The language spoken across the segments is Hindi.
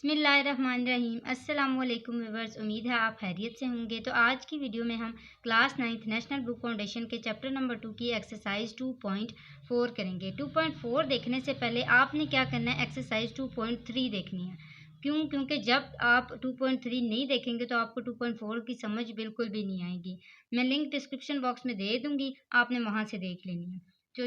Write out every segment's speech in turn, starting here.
बिस्मिल्लाहिर्रहमानिर्रहीम। अस्सलाम वालेकुम व्यूअर्स, उम्मीद है आप खैरियत से होंगे। तो आज की वीडियो में हम class 9th national book foundation के चैप्टर नंबर 2 की एक्सरसाइज 2.4 करेंगे। 2.4 देखने से पहले आपने क्या करना है, एक्सरसाइज 2.3 देखनी है। क्योंकि जब आप 2.3 नहीं देखेंगे तो आपको 2.4 की समझ बिल्कुल भी नहीं आएगी। मैं लिंक डिस्क्रिप्शन बॉक्स में दे दूंगी, आपने वहाँ से देख लेनी है। तो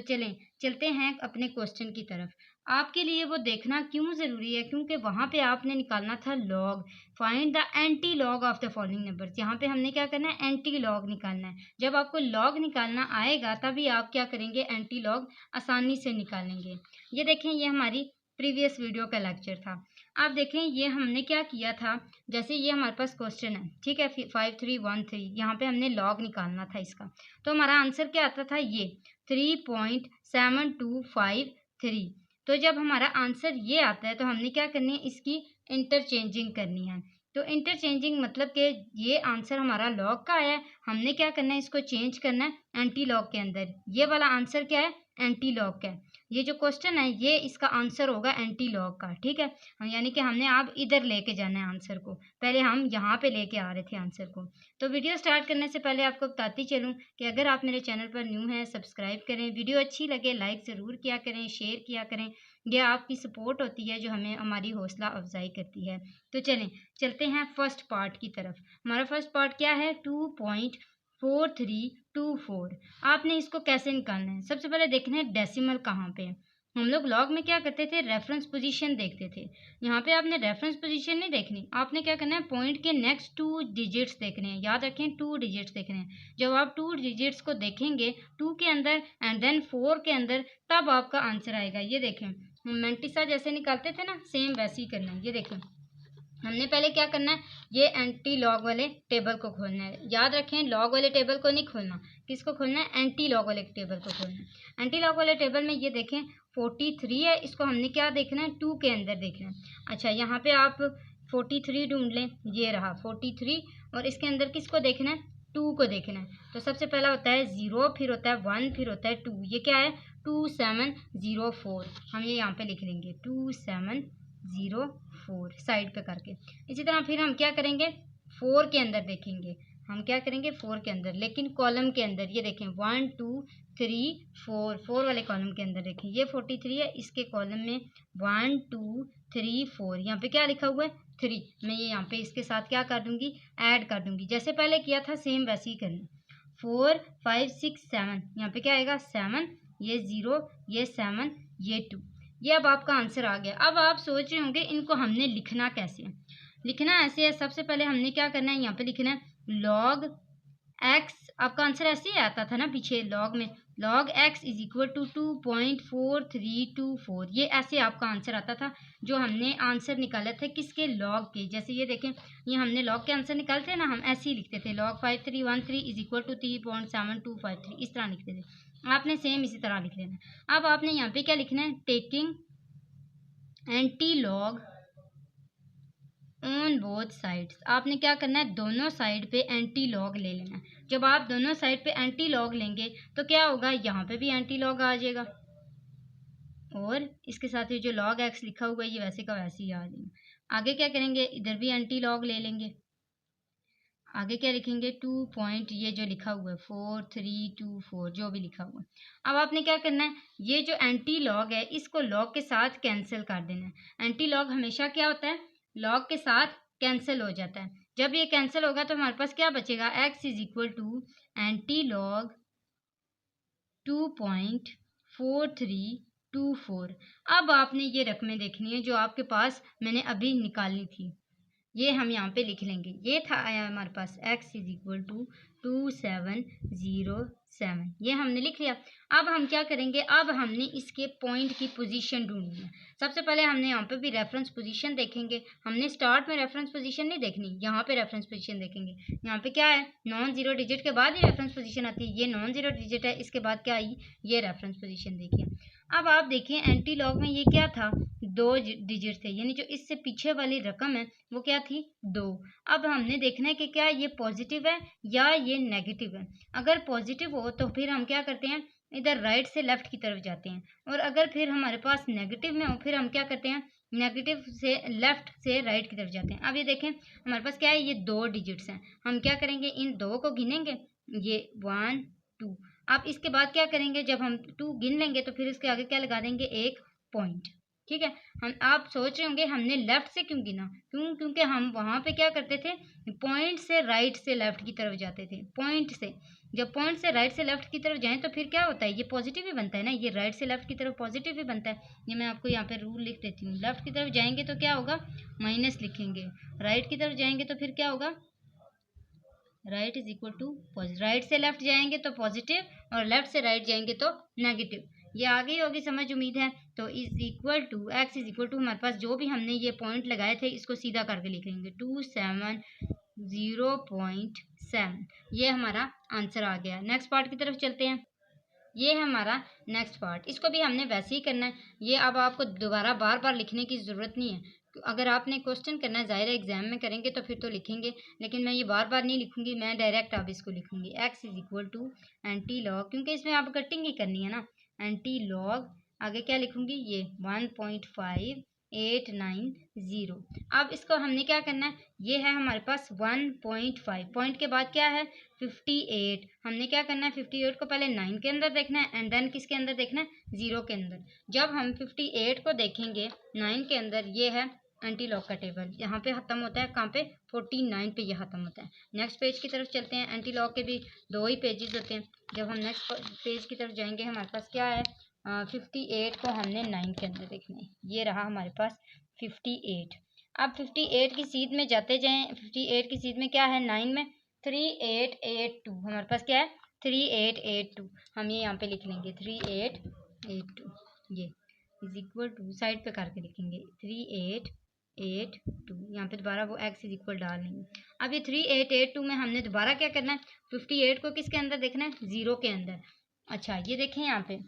चलते हैं अपने क्वेश्चन की तरफ। आपके लिए वो देखना क्यों ज़रूरी है, क्योंकि वहाँ पे आपने निकालना था log. Find the anti log of the following numbers. यहाँ पे हमने क्या करना है, एंटी लॉग निकालना है। जब आपको लॉग निकालना आएगा तभी आप क्या करेंगे, एंटी लॉग आसानी से निकालेंगे। ये देखें, ये हमारी प्रीवियस वीडियो का लेक्चर था। आप देखें, ये हमने क्या किया था, जैसे ये हमारे पास क्वेश्चन है, ठीक है, 5313, यहाँ पे हमने लॉग निकालना था इसका। तो हमारा आंसर क्या आता था, ये 3.7253। तो जब हमारा आंसर ये आता है तो हमने क्या करनी है, इसकी इंटरचेंजिंग करनी है। तो इंटरचेंजिंग मतलब कि ये आंसर हमारा लॉग का आया है, हमने क्या करना है, इसको चेंज करना है एंटी लॉग के अंदर। ये वाला आंसर क्या है, एंटी लॉग का है। ये जो क्वेश्चन है ये इसका आंसर होगा एंटी लॉग का, ठीक है। हम यानी कि हमने अब इधर लेके जाना है आंसर को, पहले हम यहाँ पे लेके आ रहे थे आंसर को। तो वीडियो स्टार्ट करने से पहले आपको बताती चलूँ कि अगर आप मेरे चैनल पर न्यू हैं, सब्सक्राइब करें, वीडियो अच्छी लगे लाइक ज़रूर किया करें, शेयर किया करें। ये आपकी सपोर्ट होती है जो हमें हमारी हौसला अफजाई करती है। तो चलते हैं फर्स्ट पार्ट की तरफ। हमारा फर्स्ट पार्ट क्या है, 2.4324। आपने इसको कैसे निकालना है, सबसे पहले देखना है डेसिमल कहाँ पे है। हम लोग लॉग में क्या करते थे, रेफरेंस पोजीशन देखते थे। यहाँ पे आपने रेफरेंस पोजीशन नहीं देखनी, आपने क्या करना है, पॉइंट के नेक्स्ट 2 डिजिट्स देखने हैं। याद रखें, 2 डिजिट्स देखने हैं। जब आप 2 डिजिट्स को देखेंगे 2 के अंदर एंड देन 4 के अंदर, तब आपका आंसर आएगा। ये देखें, हम मेंटिसा जैसे निकालते थे ना, सेम वैसे ही करना है। ये देखें, हमने पहले क्या करना है, ये एंटी लॉग वाले टेबल को खोलना है। याद रखें, लॉग वाले टेबल को नहीं खोलना, किसको खोलना है, एंटी लॉग वाले टेबल को खोलना है। एंटी लॉग वाले टेबल में ये देखें 43 है, इसको हमने क्या देखना है, 2 के अंदर देखना है। अच्छा, यहाँ पे आप 43 ढूंढ लें, ये रहा 43, और इसके अंदर किसको देखना है, 2 को देखना है। तो सबसे पहला होता है 0, फिर होता है 1, फिर होता है 2। ये क्या है, 2704। हम ये यहाँ पे लिख लेंगे 2704 साइड पे करके। इसी तरह फिर हम क्या करेंगे, 4 के अंदर देखेंगे। हम क्या करेंगे, 4 के अंदर, लेकिन कॉलम के अंदर। ये देखें 1 2 3 4, 4 वाले कॉलम के अंदर देखें, ये 43 है, इसके कॉलम में 1 2 3 4, यहाँ पे क्या लिखा हुआ है, 3। मैं ये यहाँ पे इसके साथ क्या कर दूंगी, ऐड कर दूंगी। जैसे पहले किया था सेम वैसे ही करना। 4 5 6 7, यहाँ पे क्या आएगा, 7, ये 0, ये 7, ये 2। ये अब आपका आंसर आ गया। अब आप सोच रहे होंगे इनको हमने लिखना कैसे है। लिखना ऐसे है, सबसे पहले हमने क्या करना है, यहाँ पे लिखना है लॉग एक्स। आपका आंसर ऐसे ही आता था ना पीछे लॉग में, log x is equal to 2.4324। ये ऐसे आपका आंसर आता था जो हमने आंसर निकाले थे किसके, लॉग के। जैसे ये देखें, ये हमने लॉग के आंसर निकालते हैं ना, हम ऐसे ही लिखते थे, लॉग 5313 इज इक्वल टू 3.7253, इस तरह लिखते थे। आपने सेम इसी तरह लिख लेना। अब आपने यहाँ पे क्या लिखना है, taking anti log on both sides. आपने क्या करना है, दोनों साइड पे एंटी लॉग ले लेना है। जब आप दोनों साइड पे एंटी लॉग लेंगे तो क्या होगा, यहाँ पे भी एंटी लॉग आ जाएगा, और इसके साथ ही जो लॉग एक्स लिखा हुआ है ये वैसे का वैसे ही आ जाएगा। आगे क्या करेंगे, इधर भी एंटी लॉग ले लेंगे। आगे क्या लिखेंगे, 2 पॉइंट, ये जो लिखा हुआ है 4324, जो भी लिखा हुआ है। अब आपने क्या करना है, ये जो एंटी लॉग है इसको लॉग के साथ कैंसिल कर देना है। एंटी लॉग हमेशा क्या होता है, लॉग के साथ कैंसिल हो जाता है। जब ये कैंसिल होगा तो हमारे पास क्या बचेगा, x is equal to anti log 2.4324। अब आपने ये रकमें देखनी है जो आपके पास मैंने अभी निकाली थी, ये हम यहाँ पे लिख लेंगे। ये था आया हमारे पास x इज इक्वल टू 2707, ये हमने लिख लिया। अब हम क्या करेंगे, अब हमने इसके पॉइंट की पोजीशन ढूंढनी है। सबसे पहले हमने यहाँ पे भी रेफरेंस पोजीशन देखेंगे। हमने स्टार्ट में रेफरेंस पोजीशन नहीं देखनी, यहाँ पे रेफरेंस पोजीशन देखेंगे। यहाँ पे क्या है, नॉन जीरो डिजिट के बाद ही रेफरेंस पोजीशन आती है, ये नॉन जीरो डिजिट है, इसके बाद क्या आई, ये रेफरेंस पोजीशन देखिए। अब आप देखिए एंटी लॉग में ये क्या था, 2 डिजिट थे, यानी जो इससे पीछे वाली रकम है वो क्या थी, 2। अब हमने देखना है कि क्या ये पॉजिटिव है या ये नेगेटिव है। अगर पॉजिटिव हो तो फिर हम क्या करते हैं, इधर राइट से लेफ्ट की तरफ जाते हैं, और अगर फिर हमारे पास नेगेटिव में हो फिर हम क्या करते हैं, नेगेटिव से लेफ्ट से राइट की तरफ जाते हैं। अब ये देखें हमारे पास क्या है, ये 2 डिजिट्स हैं। हम क्या करेंगे, इन 2 को गिनेंगे, ये 1 2। अब इसके बाद क्या करेंगे, जब हम 2 गिन लेंगे तो फिर इसके आगे क्या लगा देंगे, एक पॉइंट। ठीक है, हम आप सोच रहे होंगे हमने लेफ्ट से क्यों गिना, क्योंकि हम वहाँ पे क्या करते थे, पॉइंट से राइट से लेफ्ट की तरफ जाते थे। पॉइंट से जब पॉइंट से राइट से लेफ्ट की तरफ जाएं तो फिर क्या होता है, ये पॉजिटिव ही बनता है ना, ये राइट से लेफ्ट की तरफ पॉजिटिव ही बनता है। ये मैं आपको यहाँ पे रूल लिख देती हूँ। लेफ्ट की तरफ जाएंगे तो क्या होगा, माइनस लिखेंगे, राइट की तरफ जाएंगे तो फिर क्या होगा, right is equal to positive. Right से लेफ्ट जाएंगे तो पॉजिटिव और लेफ्ट से राइट जाएंगे तो नेगेटिव। ये आ गई होगी समझ, उम्मीद है। तो is equal to x is equal to हमारे पास जो भी हमने ये पॉइंट लगाए थे इसको सीधा करके लिख लेंगे 270.7। ये हमारा आंसर आ गया। नेक्स्ट पार्ट की तरफ चलते हैं। ये है हमारा नेक्स्ट पार्ट, इसको भी हमने वैसे ही करना है। ये अब आपको दोबारा बार बार लिखने की ज़रूरत नहीं है। अगर आपने क्वेश्चन करना है, ज़ाहिर है एग्जाम में करेंगे तो फिर तो लिखेंगे, लेकिन मैं ये बार बार नहीं लिखूंगी, मैं डायरेक्ट अब इसको लिखूंगी। X is equal to anti log, क्योंकि इसमें आप कटिंग ही करनी है ना, एंटी लॉग आगे क्या लिखूंगी, ये 1.5890। अब इसको हमने क्या करना है, ये है हमारे पास 1.5, पॉइंट के बाद क्या है 58। हमने क्या करना है, 58 को पहले 9 के अंदर देखना है एंड देन किसके अंदर देखना है, 0 के अंदर। जब हम 58 को देखेंगे 9 के अंदर, ये है एंटी लॉग का टेबल, यहाँ पे ख़त्म होता है, कहाँ पे 49 पे ये ख़त्म होता है। नेक्स्ट पेज की तरफ चलते हैं। एंटी लॉग के भी 2 ही पेजेस होते हैं। जब हम नेक्स्ट पेज की तरफ जाएंगे हमारे पास क्या है, 58 को हमने 9 के अंदर देखना है। ये रहा हमारे पास 58। अब 58 की सीध में जाते जाएं, 58 की सीध में क्या है, 9 में 3882। हमारे पास क्या है 3882, हम ये यहाँ पे लिख लेंगे 3882। ये इज इक्वल टू साइड पे करके लिखेंगे 3882। यहाँ पे दोबारा वो एक्स इज इक्वल डाल लेंगे। अब ये 3882 में हमने दोबारा क्या करना है, 58 को किसके अंदर देखना है, 0 के अंदर। अच्छा ये देखें, यहाँ पे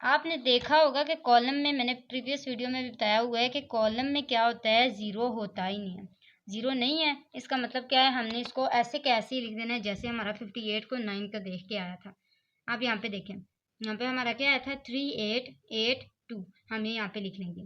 आपने देखा होगा कि कॉलम में, मैंने प्रीवियस वीडियो में भी बताया हुआ है कि कॉलम में क्या होता है, 0 होता ही नहीं है। 0 नहीं है, इसका मतलब क्या है, हमने इसको ऐसे कैसे ही लिख देना है जैसे हमारा 58 को 9 का देख के आया था। अब यहाँ पे देखें, यहाँ पे हमारा क्या आया था 3882, हम ये यहाँ पे लिख लेंगे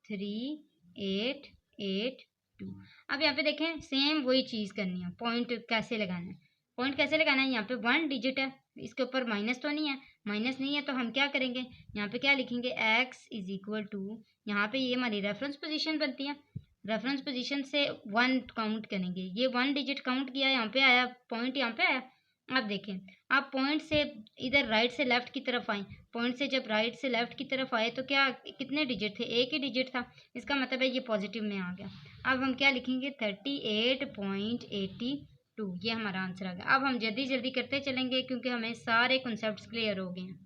3882। अब यहाँ पे देखें सेम वही चीज़ करनी है। पॉइंट कैसे लगाना है, पॉइंट कैसे लगाना है, यहाँ पे 1 डिजिट है, इसके ऊपर माइनस तो नहीं है, माइनस नहीं है तो हम क्या करेंगे, यहाँ पे क्या लिखेंगे, x इज इक्वल टू, यहाँ पे ये हमारी रेफरेंस पोजीशन बनती है, रेफरेंस पोजीशन से 1 काउंट करेंगे। ये 1 डिजिट काउंट किया, यहाँ पे आया पॉइंट, यहाँ पे आया। अब देखें, आप पॉइंट से इधर राइट से लेफ्ट की तरफ आए, पॉइंट से जब राइट से लेफ्ट की तरफ आए तो क्या कितने डिजिट थे, एक ही डिजिट था, इसका मतलब है ये पॉजिटिव में आ गया। अब हम क्या लिखेंगे 38.82, ये हमारा आंसर आ गया। अब हम जल्दी जल्दी करते चलेंगे क्योंकि हमें सारे कॉन्सेप्ट्स क्लियर हो गए हैं।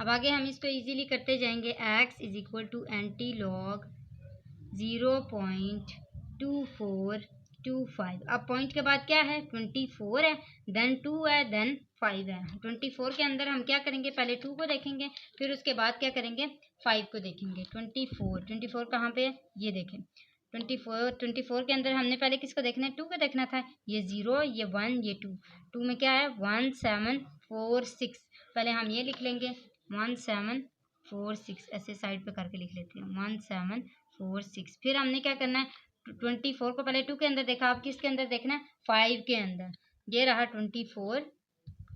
अब आगे हम इसको इजीली करते जाएंगे। x is equal to anti log 0.2425। अब पॉइंट के बाद क्या है 24 है, देन 2 है, देन 5 है। 24 के अंदर हम क्या करेंगे, पहले 2 को देखेंगे, फिर उसके बाद क्या करेंगे 5 को देखेंगे। 24 कहाँ पे है, ये देखें 24 के अंदर हमने पहले किसको देखना है, 2 को देखना था। ये 0, ये 1, ये 2। 2 में क्या है 1746, पहले हम ये लिख लेंगे 1746, ऐसे साइड पे करके लिख लेते हैं 1746। फिर हमने क्या करना है 24 को पहले 2 के अंदर देखा, अब किसके अंदर देखना है 5 के अंदर। ये रहा 24।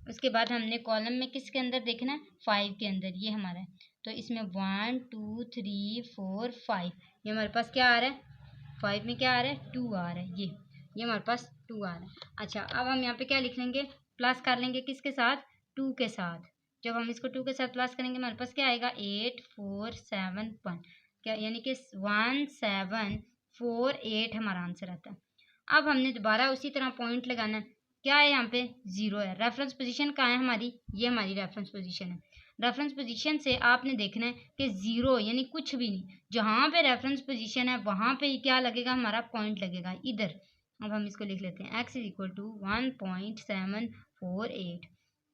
उसके बाद हमने कॉलम में किसके अंदर देखना है 5 के अंदर, ये हमारा है। तो इसमें 1 2 3 4 5, ये हमारे पास क्या आ रहा है 5 में क्या आ रहा है 2 आ रहा है, ये हमारे पास 2 आ रहा है। अच्छा अब हम यहाँ पे क्या लिख लेंगे, प्लस कर लेंगे किसके साथ 2 के साथ। जब हम इसको 2 के साथ प्लस करेंगे हमारे पास क्या आएगा 8471, क्या यानी कि 1748 हमारा आंसर आता है। अब हमने दोबारा उसी तरह पॉइंट लगाना है। क्या है यहाँ पे 0 है। रेफरेंस पोजीशन कहाँ है हमारी, ये हमारी रेफरेंस पोजीशन है। रेफरेंस पोजीशन से आपने देखना है कि 0 यानी कुछ भी नहीं, जहाँ पे रेफरेंस पोजीशन है वहाँ पे क्या लगेगा, हमारा पॉइंट लगेगा इधर। अब हम इसको लिख लेते हैं x इज इक्वल टू 1.748।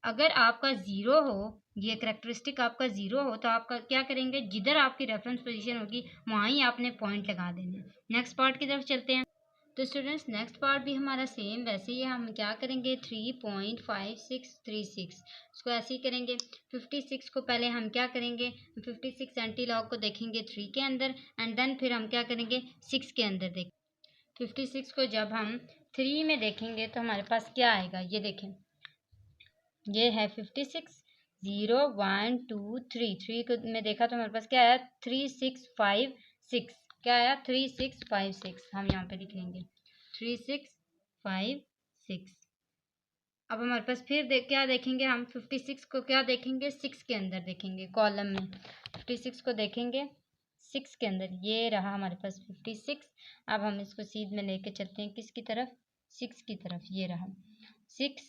अगर आपका 0 हो, ये करेक्टरिस्टिक आपका 0 हो, तो आपका क्या करेंगे, जिधर आपकी रेफरेंस पोजीशन होगी वहाँ ही आपने पॉइंट लगा देने। नेक्स्ट पार्ट की तरफ चलते हैं। तो स्टूडेंट्स नेक्स्ट पार्ट भी हमारा सेम वैसे ही हम क्या करेंगे 3.5636 इसको ऐसे ही करेंगे। 56 को पहले हम क्या करेंगे 56 एंटी लॉग को देखेंगे 3 के अंदर एंड देन फिर हम क्या करेंगे 6 के अंदर देख 56 को जब हम 3 में देखेंगे तो हमारे पास क्या आएगा, ये देखें ये है 56 0 1 2 3 3 को में देखा तो हमारे पास क्या आया 3656 क्या आया 3656 हम यहाँ पे लिख लेंगे 3656। अब हमारे पास फिर क्या देखेंगे हम 56 को क्या देखेंगे 6 के अंदर देखेंगे कॉलम में 56 को देखेंगे 6 के अंदर, ये रहा हमारे पास 56। अब हम इसको सीध में लेके चलते हैं किसकी तरफ 6 की तरफ, ये रहा 6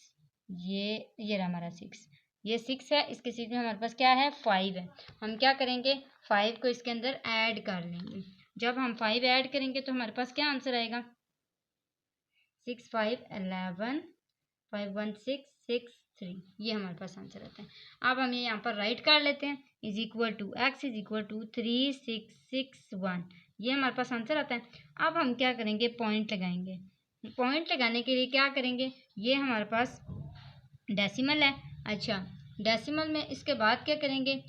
ये रहा हमारा 6 ये 6 है, इसके सीध में हमारे पास क्या है 5 है। हम क्या करेंगे 5 को इसके अंदर ऐड कर लेंगे। जब हम 5 ऐड करेंगे तो हमारे पास क्या आंसर आएगा 6 5 11 5 1 6 6 3, ये हमारे पास आंसर आता है। अब हम ये यहाँ पर राइट कर लेते हैं is equal to x is equal to 3661, ये हमारे पास आंसर आता है। अब हम क्या करेंगे पॉइंट लगाएंगे। पॉइंट लगाने के लिए क्या करेंगे, ये हमारे पास डेसिमल है। अच्छा डेसिमल में इसके बाद क्या करेंगे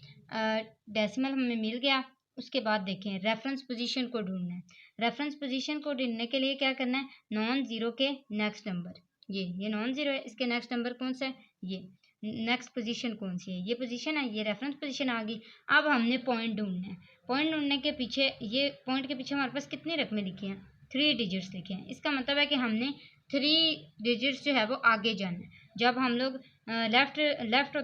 डेसिमल हमें मिल गया, उसके बाद देखें रेफरेंस पोजीशन को ढूंढना है। रेफरेंस पोजीशन को ढूंढने के लिए क्या करना है नॉन ज़ीरो के नेक्स्ट नंबर, ये नॉन ज़ीरो है, इसके नेक्स्ट नंबर कौन सा है, ये नेक्स्ट पोजीशन कौन सी है, ये पोजीशन है, ये रेफरेंस पोजीशन आ गई। अब हमने पॉइंट ढूंढना है। पॉइंट ढूंढने के पीछे ये पॉइंट के पीछे हमारे पास कितनी रकमें लिखी हैं 3 डिजिट्स लिखे हैं। इसका मतलब है कि हमने 3 डिजिट्स जो है वो आगे जाना है। जब हम लोग लेफ्ट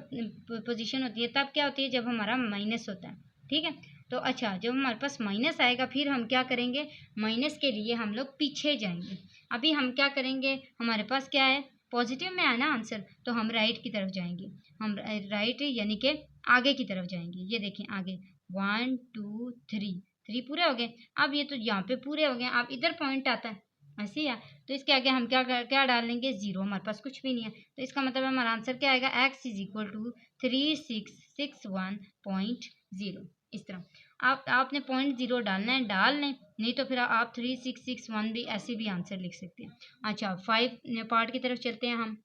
पोजीशन होती है तब क्या होती है जब हमारा माइनस होता है, ठीक है। तो अच्छा जब हमारे पास माइनस आएगा फिर हम क्या करेंगे माइनस के लिए हम लोग पीछे जाएंगे। अभी हम क्या करेंगे हमारे पास क्या है पॉजिटिव में है ना आंसर, तो हम राइट की तरफ जाएंगे, हम राइट यानी कि आगे की तरफ जाएंगे। ये देखें आगे 1 2 3 पूरे हो गए। अब ये तो यहाँ पे पूरे हो गए, अब इधर पॉइंट आता है ऐसे ही है, तो इसके आगे हम क्या डाल लेंगे 0, हमारे पास कुछ भी नहीं है। तो इसका मतलब हमारा आंसर क्या आएगा x इज इक्वल टू 3661.0। इस तरह आपने 0.0 डालना है डाल लें, नहीं तो फिर आप 3661 भी ऐसे भी आंसर लिख सकते हैं। अच्छा 5 पार्ट की तरफ चलते हैं हम।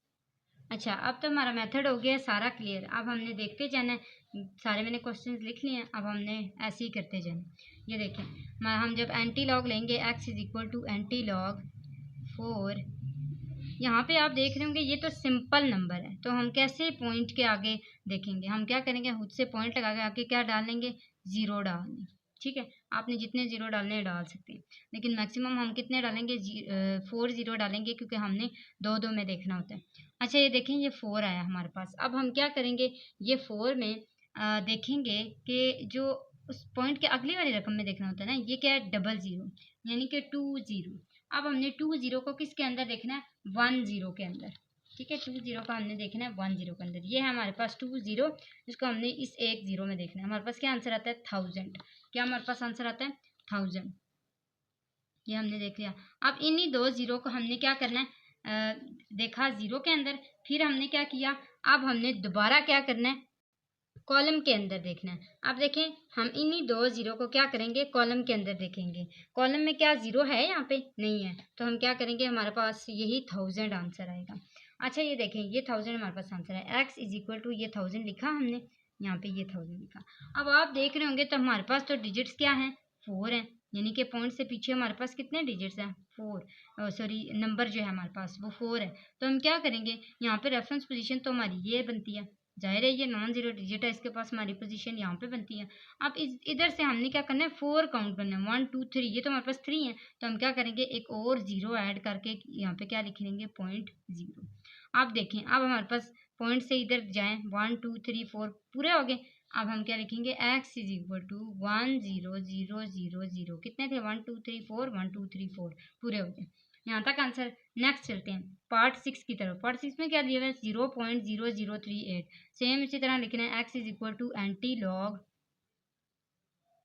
अच्छा अब तो हमारा मेथड हो गया सारा क्लियर। अब हमने देखते जाना है, सारे मैंने क्वेश्चंस लिख लिए हैं, अब हमने ऐसे ही करते जाना। ये देखें हम जब एंटी लॉग लेंगे x is equal to anti log 4, यहाँ पे आप देख रहे होंगे ये तो सिंपल नंबर है, तो हम कैसे पॉइंट के आगे देखेंगे, हम क्या करेंगे खुद से पॉइंट लगा के आगे क्या डालेंगे 0 डालेंगे, ठीक है। आपने जितने 0 डालने हैं डाल सकते हैं, लेकिन मैक्सिमम हम कितने डालेंगे 4 0 डालेंगे क्योंकि हमने 2 2 में देखना होता है। अच्छा ये देखें ये 4 आया हमारे पास। अब हम क्या करेंगे ये 4 में देखेंगे कि जो उस पॉइंट के अगली वाली रकम में देखना होता है ना, ये क्या है 00 यानी कि 20। अब हमने 20 को किसके अंदर देखना है 10 के अंदर, ठीक है। 20 का हमने देखना है 10 के अंदर। ये है हमारे पास 20, जिसको हमने इस 1 0 में देखना है। हमारे पास क्या आंसर आता है 1000, क्या हमारे पास आंसर आता है 1000, ये हमने देख लिया। अब इन्हीं 2 0 को हमने क्या करना है देखा 0 के अंदर, फिर हमने क्या किया अब हमने दोबारा क्या करना है कॉलम के अंदर देखना है। अब देखें हम इन्हीं 2 0 को क्या करेंगे कॉलम के अंदर देखेंगे। कॉलम में क्या 0 है यहाँ पे नहीं है, तो हम क्या करेंगे हमारे पास यही 1000 आंसर आएगा। अच्छा ये देखें ये 1000 हमारे पास आंसर है। x इज इक्वल टू ये 1000 लिखा हमने, यहाँ पे ये 1000 लिखा। अब आप देख रहे होंगे तो हमारे पास तो डिजिट्स क्या हैं 4 हैं, यानी कि पॉइंट से पीछे हमारे पास कितने डिजिट्स हैं 4, सॉरी नंबर जो है हमारे पास वो 4 है। तो हम क्या करेंगे यहाँ पे रेफरेंस पोजीशन तो हमारी ये बनती है, जाहिर है ये नॉन जीरो डिजिट है, इसके पास हमारी पोजीशन यहाँ पे बनती है। अब इधर से हमने क्या करना है 4 काउंट करना है 1 2 3, ये तो हमारे पास 3 है, तो हम क्या करेंगे एक और 0 ऐड करके यहाँ पे क्या लिख लेंगे 0.0। अब देखें अब हमारे पास पॉइंट से इधर जाएं 1 2 3 4 पूरे हो गए। अब हम क्या लिखेंगे x इज इक्वल टू 1 0 0 0 0, कितने थे 1 2 3 4 1 2 3 4 पूरे हो गए। यहाँ तक आंसर। नेक्स्ट चलते हैं पार्ट 6 की तरफ। पार्ट 6 में क्या दिया हुआ है 0.0038, सेम इसी तरह लिखना है x is equal to anti log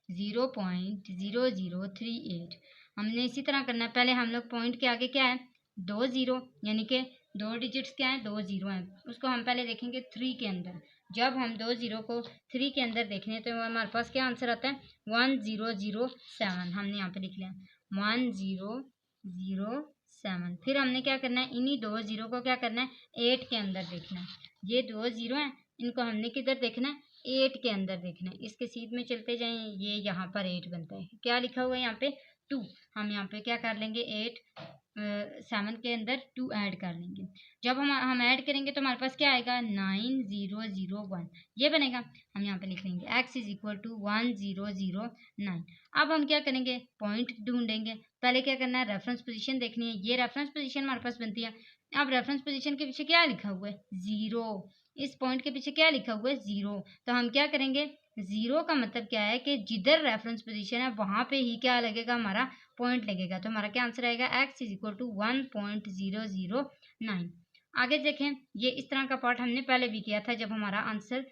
0.0038। हमने इसी तरह करना है, पहले हम लोग पॉइंट के आगे क्या है 2 0 यानी कि 2 डिजिट्स क्या है 2 0 हैं, उसको हम पहले देखेंगे 3 के अंदर। जब हम 2 0 को 3 के अंदर देखेंगे तो हमारे पास क्या आंसर आता है 1007, हमने यहाँ पे लिख लिया 1007। 7। फिर हमने क्या करना है, इन्हीं 2 ज़ीरो को क्या करना है, 8 के अंदर देखना है। ये 2 ज़ीरो हैं, इनको हमने किधर देखना है, 8 के अंदर देखना है। इसके सीध में चलते जाएं, ये यहाँ पर 8 बनता है। क्या लिखा हुआ है यहाँ पे, 2। हम यहाँ पे क्या कर लेंगे, 7 के अंदर 2 ऐड कर लेंगे। जब हम ऐड करेंगे तो हमारे पास क्या आएगा, 9001 ये बनेगा। हम यहाँ पे लिख लेंगे x इज इक्वल टू 1009। अब हम क्या करेंगे, पॉइंट ढूंढेंगे। पहले क्या करना है, रेफरेंस पोजीशन देखनी है। ये रेफरेंस पोजीशन हमारे पास बनती है। अब रेफरेंस पोजीशन के पीछे क्या लिखा हुआ है, 0। इस पॉइंट के पीछे क्या लिखा हुआ है, 0। तो हम क्या करेंगे, 0 का मतलब क्या है कि जिधर रेफरेंस पोजीशन है वहां पे ही क्या लगेगा, हमारा पॉइंट लगेगा। तो हमारा क्या आंसर आएगा, x इज इक्वल टू 1.009। आगे देखें, ये इस तरह का पार्ट हमने पहले भी किया था, जब हमारा आंसर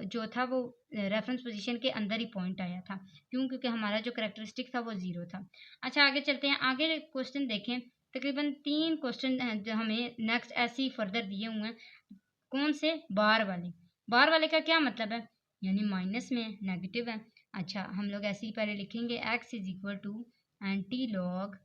जो था वो रेफरेंस पोजीशन के अंदर ही पॉइंट आया था। क्यों, क्योंकि हमारा जो करेक्टरिस्टिक था वो 0 था। अच्छा, आगे चलते हैं। आगे क्वेश्चन देखें, तकरीबन 3 क्वेश्चन जो हमें नेक्स्ट ऐसे ही फर्दर दिए हुए हैं। कौन से, बार वाले। बार वाले का क्या मतलब है, यानी माइनस में नेगेटिव है। अच्छा, हम लोग ऐसे ही पहले लिखेंगे, x is equal to anti log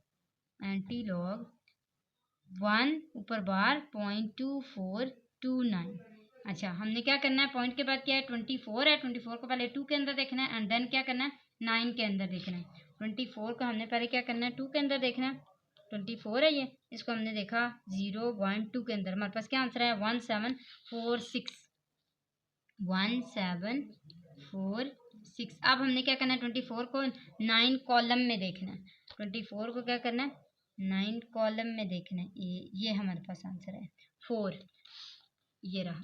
1 ऊपर बार 0.2429। अच्छा, हमने क्या करना है, पॉइंट के बाद क्या है, 24 है। 24 को पहले 2 के अंदर देखना है एंड देन क्या करना है, 9 के अंदर देखना है। 24 को हमने पहले क्या करना है, 2 के अंदर देखना है। 24 है ये, इसको हमने देखा 0 1 2 के अंदर। हमारे पास क्या आंसर है, 1746। अब हमने क्या करना है, 24 को 9 कॉलम में देखना है। 24 को क्या करना है, 9 कॉलम में देखना है। ये हमारे पास आंसर है 4। ये रहा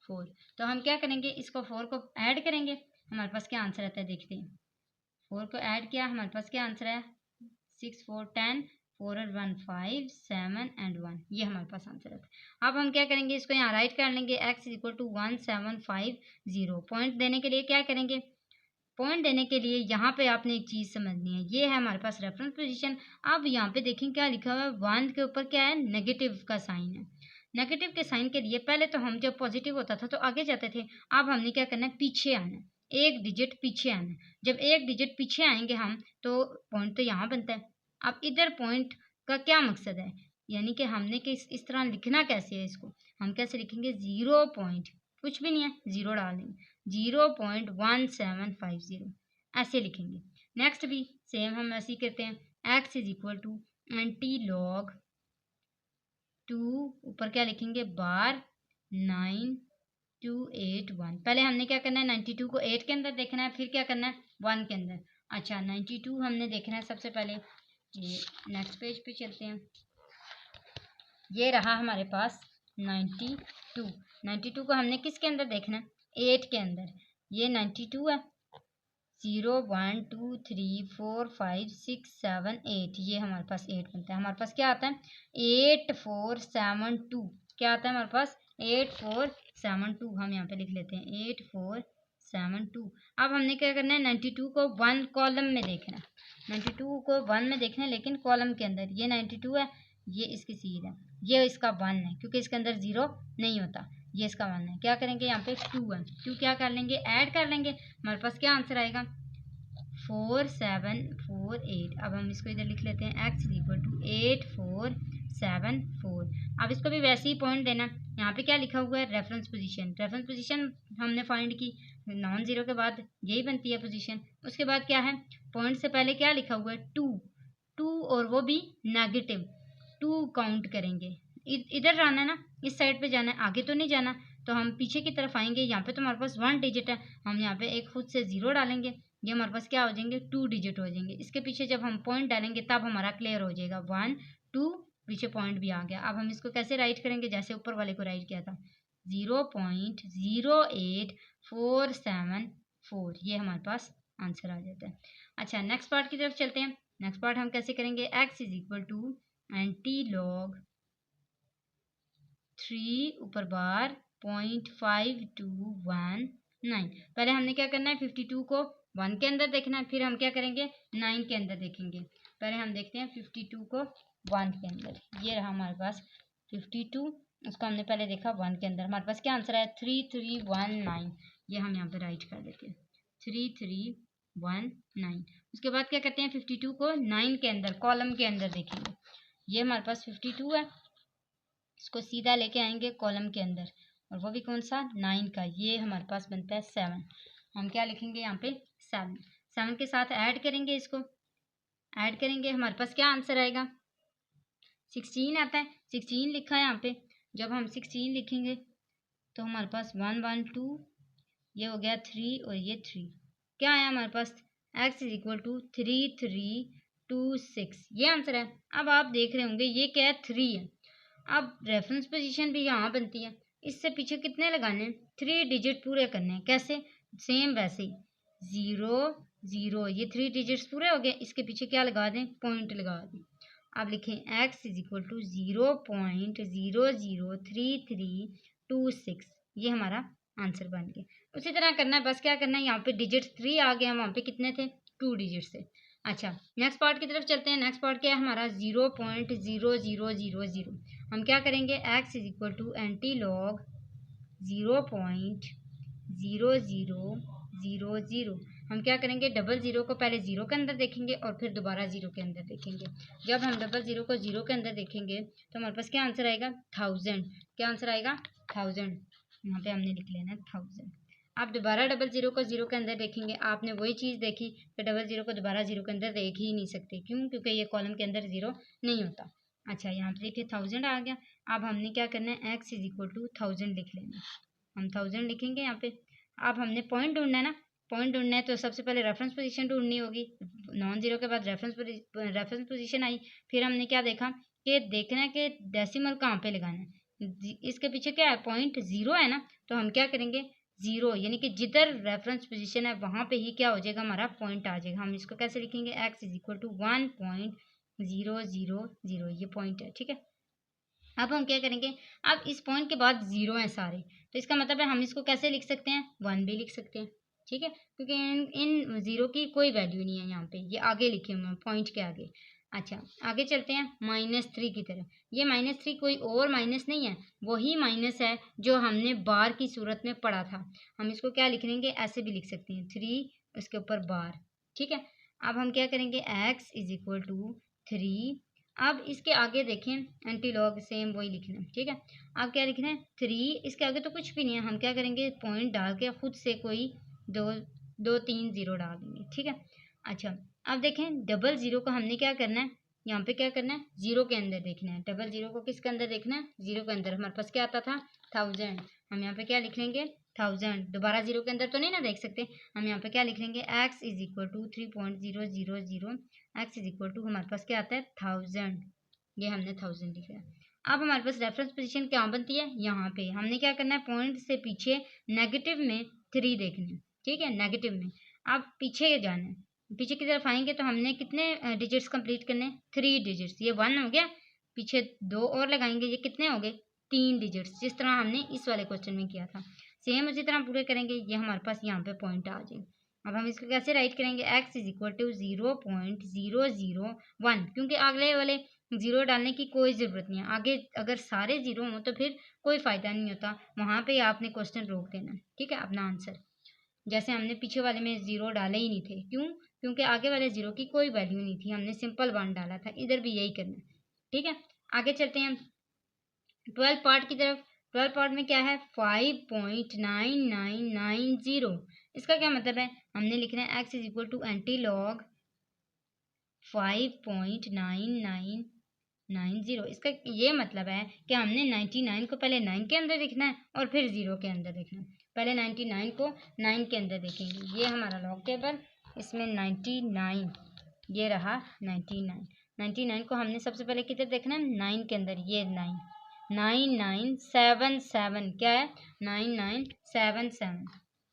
4। तो हम क्या करेंगे, इसको 4 को ऐड करेंगे, हमारे पास क्या आंसर आता है, देखते हैं। 4 को ऐड किया, हमारे पास क्या आंसर है, 6 4 10, 4 और 1 5 7 एंड 1। ये हमारे पास आंसर है। अब हम क्या करेंगे, इसको यहाँ राइट कर लेंगे, x is equal to 1750। Point देने के लिए क्या करेंगे, पॉइंट देने के लिए यहाँ पे आपने एक चीज़ समझनी है। ये है हमारे पास रेफरेंस पोजीशन। अब यहाँ पे देखें क्या लिखा हुआ है, 1 के ऊपर क्या है, नेगेटिव का साइन है। नेगेटिव के साइन के लिए पहले तो हम जब पॉजिटिव होता था तो आगे जाते थे। अब हमने क्या करना है, पीछे आना है, एक डिजिट पीछे आना है। जब एक डिजिट पीछे आएंगे हम, तो पॉइंट तो यहाँ बनता है। अब इधर पॉइंट का क्या मकसद है, यानी कि हमने कि इस तरह लिखना कैसे है, इसको हम कैसे लिखेंगे, 0 पॉइंट, कुछ भी नहीं है, 0 डाल देंगे, 0.1750 ऐसे लिखेंगे। नेक्स्ट भी सेम हम ऐसे ही करते हैं, x is equal to anti log 2 ऊपर क्या लिखेंगे, बार 9281। पहले हमने क्या करना है, 92 को 8 के अंदर देखना है, फिर क्या करना है, 1 के अंदर। अच्छा, 92 हमने देखना है सबसे पहले। ये नेक्स्ट पेज पे चलते हैं। ये रहा हमारे पास 92 को हमने किसके अंदर देखना है, 8 के अंदर। ये 92 है, 0 1 2 3 4 5 6 7 8। ये हमारे पास 8 बनता है। हमारे पास क्या आता है, 8472। क्या आता है हमारे पास, 8472। हम यहाँ पे लिख लेते हैं 8472। अब हमने क्या करना है, 92 को 1 कॉलम में देखना है। 92 को 1 में देखना है, लेकिन कॉलम के अंदर। ये 92 है, ये इसकी सीध है, ये इसका 1 है, क्योंकि इसके अंदर 0 नहीं होता। ये इसका 1 है। क्या करेंगे, यहाँ पे 2 है, 2 क्या कर लेंगे, ऐड कर लेंगे। हमारे पास क्या आंसर आएगा, 4748। अब हम इसको इधर लिख लेते हैं, x इक्वल टू 8474। अब इसको भी वैसे ही पॉइंट देना। यहाँ पे क्या लिखा हुआ है, रेफरेंस पोजीशन। रेफरेंस पोजीशन हमने फाइंड की, नॉन जीरो के बाद यही बनती है पोजीशन। उसके बाद क्या है, पॉइंट से पहले क्या लिखा हुआ है, 2 और वो भी नेगेटिव 2 काउंट करेंगे। इधर जाना है ना, इस साइड पे जाना है, आगे तो नहीं जाना। तो हम पीछे की तरफ आएंगे। यहाँ पे तो हमारे पास 1 डिजिट है, हम यहाँ पे एक खुद से 0 डालेंगे। ये हमारे पास क्या हो जाएंगे, 2 डिजिट हो जाएंगे। इसके पीछे जब हम पॉइंट डालेंगे तब हमारा क्लियर हो जाएगा, 1 2 पीछे पॉइंट भी आ गया। अब हम इसको कैसे राइट करेंगे, जैसे ऊपर वाले को राइट किया था, 0.08474। ये हमारे पास आंसर आ जाता है। अच्छा, नेक्स्ट पार्ट की तरफ चलते हैं। नेक्स्ट पार्ट हम कैसे करेंगे, x is equal to anti log 3 ऊपर बार 0.5219। पहले हमने क्या करना है, 52 को 1 के अंदर देखना है, फिर हम क्या करेंगे, 9 के अंदर देखेंगे। पहले हम देखते हैं 52 को 1 के अंदर। ये रहा हमारे पास 52, उसको हमने पहले देखा 1 के अंदर। हमारे पास क्या आंसर है, 3319। ये हम यहाँ पे राइट कर देते हैं, 3319। 9। उसके बाद क्या करते हैं, 52 को 9 के अंदर कॉलम के अंदर देखेंगे। ये हमारे पास 52 है, इसको सीधा लेके आएंगे कॉलम के अंदर, और वो भी कौन सा, 9 का। ये हमारे पास बनता है 7। हम क्या लिखेंगे यहाँ पे, 7 के साथ ऐड करेंगे, इसको ऐड करेंगे, हमारे पास क्या आंसर आएगा, 16 आता है। 16 लिखा है यहाँ पे। जब हम 16 लिखेंगे तो हमारे पास 1 1 2, ये हो गया 3 और ये 3, क्या आया हमारे पास, x इज इक्वल टू 3 3 2 6, ये आंसर है। अब आप देख रहे होंगे ये क्या है, 3 है। अब रेफरेंस पोजीशन भी यहाँ बनती है, इससे पीछे कितने लगाने हैं, 3 डिजिट पूरे करने हैं। कैसे, सेम वैसे ही 0 0, ये 3 डिजिट्स पूरे हो गए, इसके पीछे क्या लगा दें, पॉइंट लगा दें। अब लिखें x इज इक्वल टू 0.003326, ये हमारा आंसर बन गया। उसी तरह करना है, बस क्या करना है, यहाँ पे डिजिट 3 आ गया, वहाँ पे कितने थे, 2 डिजिट थे। अच्छा, नेक्स्ट पार्ट की तरफ चलते हैं। नेक्स्ट पार्ट क्या है हमारा, 0.0000। हम क्या करेंगे, x is equal to anti log 0.0000। हम क्या करेंगे, डबल ज़ीरो को पहले ज़ीरो के अंदर देखेंगे और फिर दोबारा ज़ीरो के अंदर देखेंगे। जब हम डबल ज़ीरो को ज़ीरो के अंदर देखेंगे तो हमारे पास क्या आंसर आएगा, 1000। क्या आंसर आएगा, 1000। यहाँ पे हमने लिख लेना है 1000। आप दोबारा डबल ज़ीरो को ज़ीरो के अंदर देखेंगे, आपने वही चीज़ देखी कि डबल ज़ीरो को दोबारा ज़ीरो के अंदर देख ही नहीं सकते, क्यों, क्योंकि ये कॉलम के अंदर ज़ीरो नहीं होता। अच्छा, यहाँ पे देखिए 1000 आ गया। अब हमने क्या करना है, x इज इक्वल टू 1000 लिख लेना। हम 1000 लिखेंगे यहाँ पे। अब हमने पॉइंट ढूंढना है ना, पॉइंट ढूंढना है तो सबसे पहले रेफरेंस पोजीशन ढूंढनी होगी। नॉन जीरो के बाद रेफरेंस पोजीशन आई, फिर हमने क्या देखा कि देखना है कि डेसिमल कहाँ पे लगाना है। इसके पीछे क्या है, पॉइंट 0 है ना, तो हम क्या करेंगे, 0 यानी कि जिधर रेफरेंस पोजीशन है वहाँ पे ही क्या हो जाएगा, हमारा पॉइंट आ जाएगा। हम इसको कैसे लिखेंगे, x इज इक्वल टू 1.000, ये पॉइंट है, ठीक है। अब हम क्या करेंगे, अब इस पॉइंट के बाद 0 है सारे, तो इसका मतलब है हम इसको कैसे लिख सकते हैं, 1 भी लिख सकते हैं, ठीक है, क्योंकि इन 0 की कोई वैल्यू नहीं है यहाँ पे, ये आगे लिखे हुए हैं पॉइंट के आगे। अच्छा, आगे चलते हैं -3 की तरफ। ये -3 कोई और माइनस नहीं है, वही माइनस है जो हमने बार की सूरत में पढ़ा था। हम इसको क्या लिख लेंगे, ऐसे भी लिख सकते हैं, 3 उसके ऊपर बार, ठीक है। अब हम क्या करेंगे, x इज इक्वल टू 3। अब इसके आगे देखें, एंटी लॉग सेम वही लिखना है, ठीक है। अब क्या लिखना है, 3, इसके आगे तो कुछ भी नहीं है, हम क्या करेंगे, पॉइंट डाल के खुद से कोई 2 3 0 डाल देंगे, ठीक है। अच्छा, अब देखें डबल ज़ीरो को हमने क्या करना है, यहाँ पे क्या करना है, 0 के अंदर देखना है। डबल ज़ीरो को किसके अंदर देखना है, 0 के अंदर। हमारे पास क्या आता था, 1000। हम यहाँ पे क्या लिख लेंगे, 1000। दोबारा 0 के अंदर तो नहीं ना देख सकते, हम यहाँ पे क्या लिख लेंगे, x is equal to 3.000, x is equal to हमारे पास क्या आता है, 1000। ये हमने 1000 लिखा है। अब हमारे पास रेफरेंस पोजीशन क्या बनती है, यहाँ पे हमने क्या करना है, पॉइंट से पीछे नेगेटिव में 3 देखना है, ठीक है, नेगेटिव में। अब पीछे जाना है, पीछे की तरफ आएंगे तो हमने कितने डिजिट्स कंप्लीट करने हैं, 3 डिजिट्स। ये 1 हो गया, पीछे 2 और लगाएंगे, ये कितने हो गए, 3 डिजिट्स, जिस तरह हमने इस वाले क्वेश्चन में किया था। सेम उसी तरह पूरे करेंगे, ये हमारे पास यहाँ पे पॉइंट आ जाए। अब हम इसको कैसे राइट करेंगे, x इज इक्वल टू 0.001, क्योंकि अगले वाले 0 डालने की कोई ज़रूरत नहीं है। आगे अगर सारे 0 हों तो फिर कोई फ़ायदा नहीं होता, वहाँ पे आपने क्वेश्चन रोक देना, ठीक है, अपना आंसर। जैसे हमने पीछे वाले में 0 डाले ही नहीं थे, क्यों, क्योंकि आगे वाले 0 की कोई वैल्यू नहीं थी, हमने सिंपल 1 डाला था। इधर भी यही करना है, ठीक है। आगे चलते हैं 12 पार्ट की तरफ। 12 पार्ट में क्या है, 5.9990। इसका क्या मतलब है, हमने लिखना है x is equal to anti log 5.9990। इसका ये मतलब है कि हमने 99 को पहले 9 के अंदर देखना है और फिर 0 के अंदर देखना है। पहले 99 को 9 के अंदर देखेंगे, ये हमारा लॉग टेबल, इसमें 99, ये रहा 99 को हमने सबसे पहले किधर देखना है, 9 के अंदर, ये 9977, क्या है, 9977,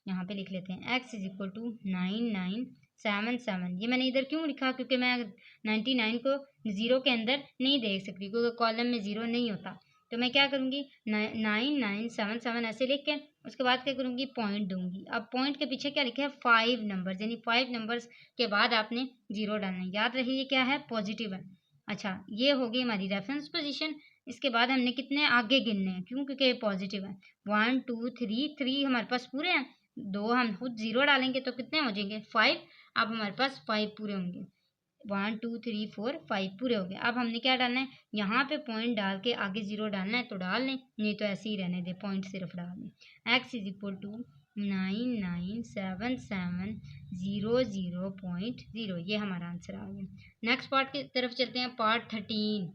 यहाँ पे लिख लेते हैं x इज इक्वल टू 9977। ये मैंने इधर क्यों लिखा, क्योंकि मैं 99 को 0 के अंदर नहीं देख सकती, क्योंकि कॉलम में 0 नहीं होता। तो मैं क्या करूँगी, 9977 ऐसे लिख के उसके बाद क्या करूँगी, पॉइंट दूंगी। अब पॉइंट के पीछे क्या लिखा है, 5 नंबर, यानी 5 नंबर्स के बाद आपने 0 डालना है। याद रहे ये क्या है, पॉजिटिव है। अच्छा, ये हो गई हमारी रेफरेंस पोजीशन। इसके बाद हमने कितने आगे गिनने हैं, क्यों, क्योंकि ये पॉजिटिव है। 1 2 3 3 हमारे पास पूरे हैं, 2 हम खुद 0 डालेंगे तो कितने हो जाएंगे, 5। अब हमारे पास 5 पूरे होंगे। 1 2 3 4 5 पूरे हो गए। अब हमने क्या डालना है, यहाँ पे पॉइंट डाल के आगे 0 डालना है तो डाल लें, नहीं तो ऐसे ही रहने दें, पॉइंट सिर्फ डाल दें। x इज इक्वल टू 997700.0 ये हमारा आंसर आ गया। नेक्स्ट पार्ट की तरफ चलते हैं, पार्ट 13।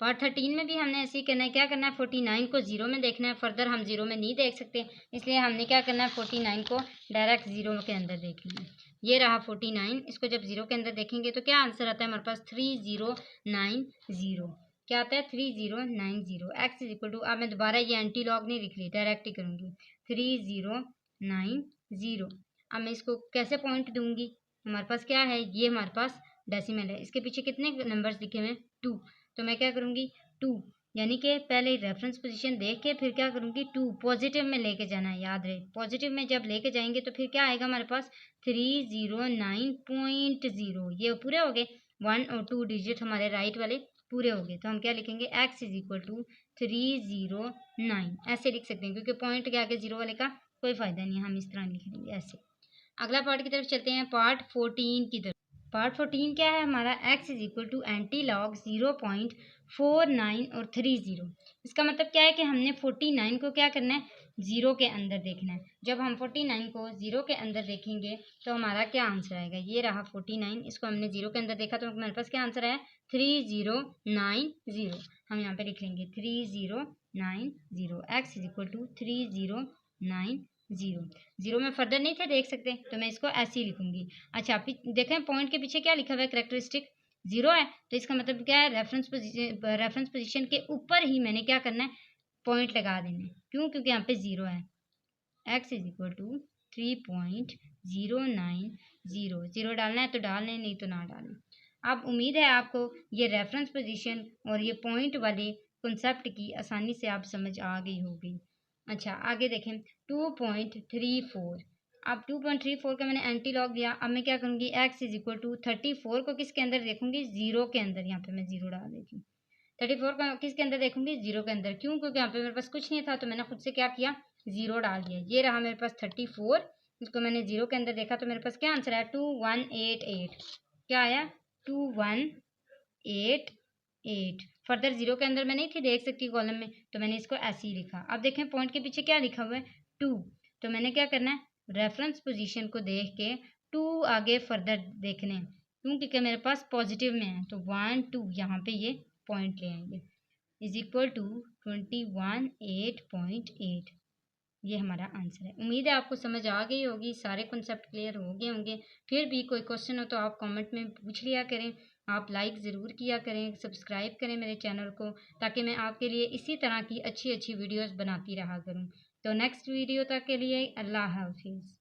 पार्ट 13 में भी हमने ऐसे ही करना है। क्या करना है, 49 को 0 में देखना है, फर्दर हम 0 में नहीं देख सकते, इसलिए हमने क्या करना है, 49 को डायरेक्ट 0 के अंदर देखना है। ये रहा 49, इसको जब 0 के अंदर देखेंगे तो क्या आंसर आता है हमारे पास, 3090। क्या आता है, 3090। एक्स इज इक्वल टू, अब मैं दोबारा ये एंटी लॉग नहीं लिख रही, डायरेक्ट ही करूँगी, 3090। अब मैं इसको कैसे पॉइंट दूंगी, हमारे पास क्या है, ये हमारे पास डेसिमल है, इसके पीछे कितने नंबर्स लिखे हुए हैं, 2, तो मैं क्या करूँगी 2, यानी कि पहले रेफरेंस पोजीशन देख के फिर क्या करूँगी 2 पॉजिटिव में लेके जाना है, याद रहे पॉजिटिव में जब लेके जाएंगे तो फिर क्या आएगा हमारे पास 309.0। ये पूरे हो गए, 1 और 2 डिजिट हमारे राइट वाले पूरे हो गए, तो हम क्या लिखेंगे x इज इक्वल टू 309, ऐसे लिख सकते हैं क्योंकि पॉइंट के आगे 0 वाले का कोई फायदा नहीं है, हम इस तरह लिख लेंगे ऐसे। अगला पार्ट की तरफ चलते हैं, पार्ट 14 की तरफ। पार्ट 14 क्या है हमारा, x is equal to anti log 0.49 और 30। इसका मतलब क्या है कि हमने 49 को क्या करना है, 0 के अंदर देखना है। जब हम 49 को 0 के अंदर देखेंगे तो हमारा क्या आंसर आएगा, ये रहा 49, इसको हमने 0 के अंदर देखा तो हमारे पास क्या आंसर आया, 3090। हम यहाँ पे लिख लेंगे 3090। x is equal to 3090। 0 में फर्दर नहीं थे देख सकते, तो मैं इसको ऐसे ही लिखूंगी। अच्छा देखें पॉइंट के पीछे क्या लिखा हुआ है, करेक्टरिस्टिक 0 है, तो इसका मतलब क्या है, रेफरेंस पोजीशन के ऊपर ही मैंने क्या करना है, पॉइंट लगा देना है। क्यों, क्योंकि यहाँ पे 0 है। x is equal to 3.090। 0 डालना है तो डाल लें, नहीं तो ना डालें। अब उम्मीद है आपको ये रेफरेंस पोजीशन और ये पॉइंट वाले कॉन्सेप्ट की आसानी से आप समझ आ गई होगी। अच्छा आगे देखें, 2.34। अब 2.34 का मैंने एंटी लॉग दिया, अब मैं क्या करूँगी, x इज इक्वल टू 34 को किसके अंदर देखूंगी, 0 के अंदर। यहाँ पे मैं 0 डाल देती हूँ। 34 को किसके अंदर देखूंगी, 0 के अंदर। क्यों, क्योंकि यहाँ पे मेरे पास कुछ नहीं था तो मैंने खुद से क्या किया, 0 डाल दिया। ये रहा मेरे पास 34, इसको मैंने 0 के अंदर देखा तो मेरे पास क्या आंसर आया, 2188। क्या आया, 2188। फर्दर 0 के अंदर मैं नहीं थी देख सकती कॉलम में, तो मैंने इसको ऐसे ही लिखा। अब देखें पॉइंट के पीछे क्या लिखा हुआ है, 2, तो मैंने क्या करना है, रेफरेंस पोजीशन को देख के 2 आगे फर्दर देखने, क्योंकि मेरे पास पॉजिटिव में है तो 1 2 यहाँ पे ये पॉइंट ले आएंगे, इज इक्वल टू 218.8। ये हमारा आंसर है। उम्मीद है आपको समझ आ गई होगी, सारे कॉन्सेप्ट क्लियर हो गए होंगे। फिर भी कोई क्वेश्चन हो तो आप कमेंट में पूछ लिया करें। आप लाइक ज़रूर किया करें, सब्सक्राइब करें मेरे चैनल को, ताकि मैं आपके लिए इसी तरह की अच्छी अच्छी वीडियोस बनाती रहा करूं। तो नेक्स्ट वीडियो तक के लिए अल्लाह हाफिज़।